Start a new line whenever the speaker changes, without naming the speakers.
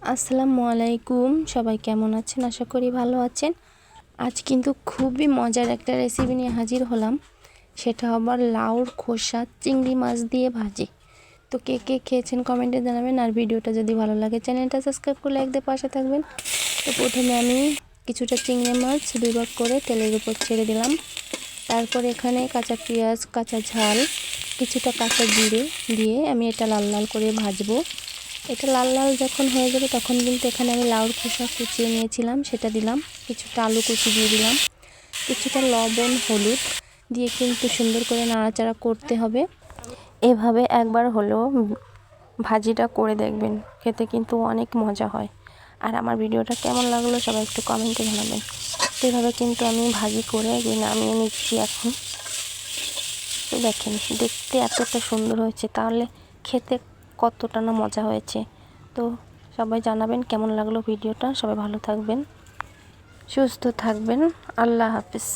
আসসালামু আলাইকুম, সবাই কেমন আছেন? আশা করি ভালো আছেন। আজ কিন্তু খুবই মজার একটা রেসিপি নিয়ে হাজির হলাম। সেটা আবার লাউর খোসা চিংড়ি মাছ দিয়ে ভাজি। তো কে কে খেয়েছেন কমেন্টে জানাবেন। আর ভিডিওটা যদি ভালো লাগে চ্যানেলটা সাবস্ক্রাইব করে লাইক দিয়ে পাশে থাকবেন। তো প্রথমে আমি কিছুটা চিংড়ি মাছ দুই ভাগ করে তেলের উপর ছেড়ে দিলাম। তারপর এখানে কাঁচা পেঁয়াজ, কাঁচা ঝাল, কিছুটা কাঁচা জিরে দিয়ে আমি এটা লাল লাল করে ভাজবো। এটা লাল লাল যখন হয়ে যাবে তখন কিন্তু এখানে আমি লাউর খোসা কুচিয়ে নিয়েছিলাম সেটা দিলাম, কিছুটা আলু কুচি দিয়ে দিলাম, কিছুটা লবণ হলুদ দিয়ে কিন্তু সুন্দর করে নাড়াচাড়া করতে হবে। এভাবে একবার হলেও ভাজিটা করে দেখবেন, খেতে কিন্তু অনেক মজা হয়। আর আমার ভিডিওটা কেমন লাগলো সবাই একটু কমেন্টে জানাবেন। এভাবে কিন্তু আমি ভাজি করে নামিয়ে নিচ্ছি এখন। তো দেখেন দেখতে এতটা সুন্দর হয়েছে, তাহলে খেতে কতটা না মজা হয়েছে। তো সবাই জানাবেন কেমন লাগলো ভিডিওটা। সবাই ভালো থাকবেন, সুস্থ থাকবেন। আল্লাহ হাফেজ।